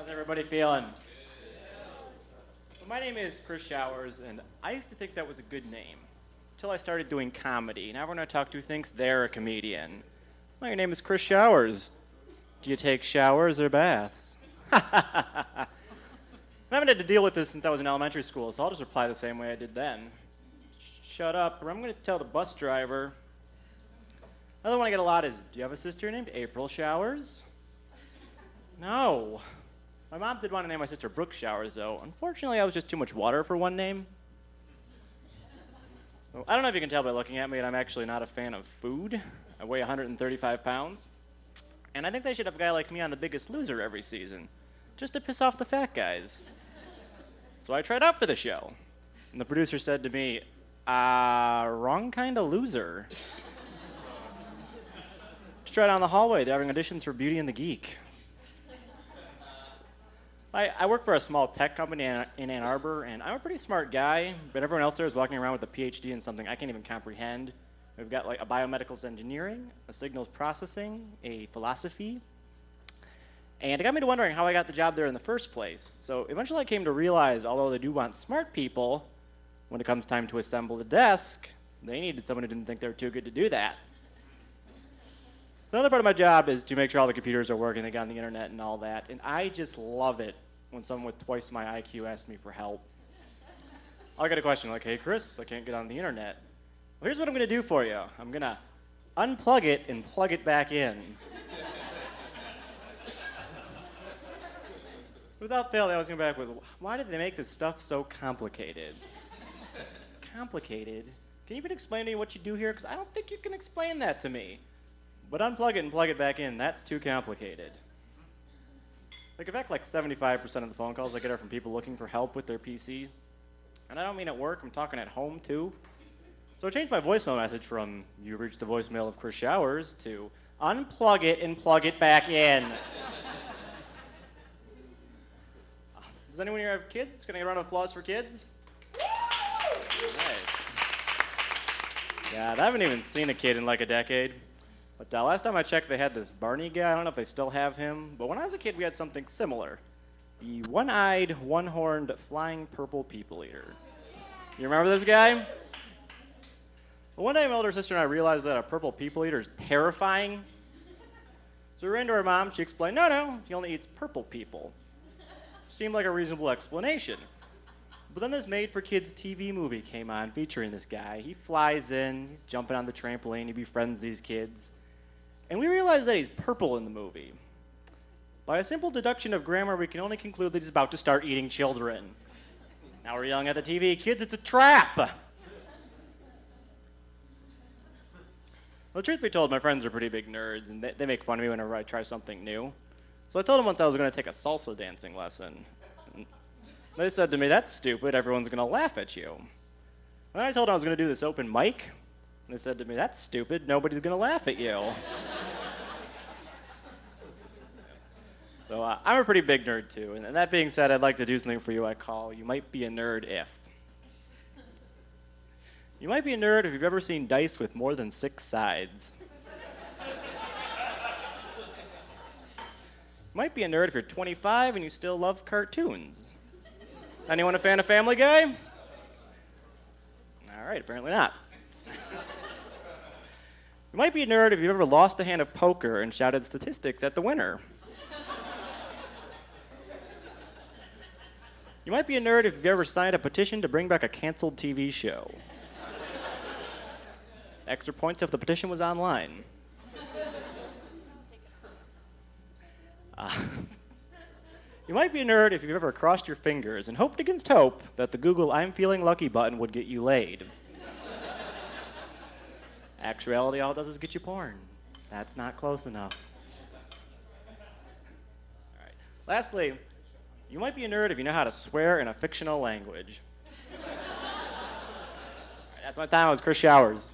How's everybody feeling? Well, my name is Chris Showers, and I used to think that was a good name until I started doing comedy. Now everyone I talk to thinks they're a comedian. Well, your name is Chris Showers. Do you take showers or baths? I haven't had to deal with this since I was in elementary school, so I'll just reply the same way I did then. Shut up, or I'm going to tell the bus driver. Another one I get a lot is, do you have a sister named April Showers? No. My mom did want to name my sister Brooke Showers, though. Unfortunately, I was just too much water for one name. So, I don't know if you can tell by looking at me that I'm actually not a fan of food. I weigh 135 pounds. And I think they should have a guy like me on The Biggest Loser every season, just to piss off the fat guys. So I tried out for the show. And the producer said to me, wrong kind of loser. Just right down the hallway, they're having auditions for Beauty and the Geek. I work for a small tech company in Ann Arbor, and I'm a pretty smart guy, but everyone else there is walking around with a PhD in something I can't even comprehend. We've got like a biomedical engineering, a signals processing, a philosophy, and it got me to wondering how I got the job there in the first place. So eventually I came to realize, although they do want smart people, when it comes time to assemble the desk, they needed someone who didn't think they were too good to do that. So another part of my job is to make sure all the computers are working, they get on the internet and all that, and I just love it when someone with twice my IQ asks me for help. I'll get a question like, hey Chris, I can't get on the internet. Well, here's what I'm going to do for you. I'm going to unplug it and plug it back in. Without fail, they always come back with, why did they make this stuff so complicated? Complicated? Can you even explain to me what you do here? Because I don't think you can explain that to me. But unplug it and plug it back in, that's too complicated. Like, in fact, like 75% of the phone calls I get are from people looking for help with their PC. And I don't mean at work, I'm talking at home too. So I changed my voicemail message from, you reached the voicemail of Chris Showers, to unplug it and plug it back in. Does anyone here have kids? Can I get a round of applause for kids? Nice. Yeah, I haven't even seen a kid in like a decade. But last time I checked, they had this Barney guy. I don't know if they still have him. But when I was a kid, we had something similar. The one-eyed, one-horned, flying purple people eater. You remember this guy? Well, one day, my older sister and I realized that a purple people eater is terrifying. So we ran to our mom. She explained, no, he only eats purple people. Seemed like a reasonable explanation. But then this made-for-kids TV movie came on featuring this guy. He flies in, he's jumping on the trampoline, he befriends these kids. And we realize that he's purple in the movie. By a simple deduction of grammar, we can only conclude that he's about to start eating children. Now we're yelling at the TV, kids, it's a trap! Well, the truth be told, my friends are pretty big nerds, and they make fun of me whenever I try something new. So I told them once I was going to take a salsa dancing lesson. And they said to me, that's stupid, everyone's going to laugh at you. And then I told them I was going to do this open mic, and they said to me, that's stupid, nobody's going to laugh at you. So I'm a pretty big nerd, too. And that being said, I'd like to do something for you I call You Might Be a Nerd If. You might be a nerd if you've ever seen dice with more than 6 sides. You might be a nerd if you're 25 and you still love cartoons. Anyone a fan of Family Guy? All right, apparently not. You might be a nerd if you've ever lost a hand of poker and shouted statistics at the winner. You might be a nerd if you've ever signed a petition to bring back a canceled TV show. Extra points if the petition was online. You might be a nerd if you've ever crossed your fingers and hoped against hope that the Google I'm feeling lucky button would get you laid. Actuality, all it does is get you porn. That's not close enough. All right. Lastly, you might be a nerd if you know how to swear in a fictional language. All right, that's my time. I was Chris Showers.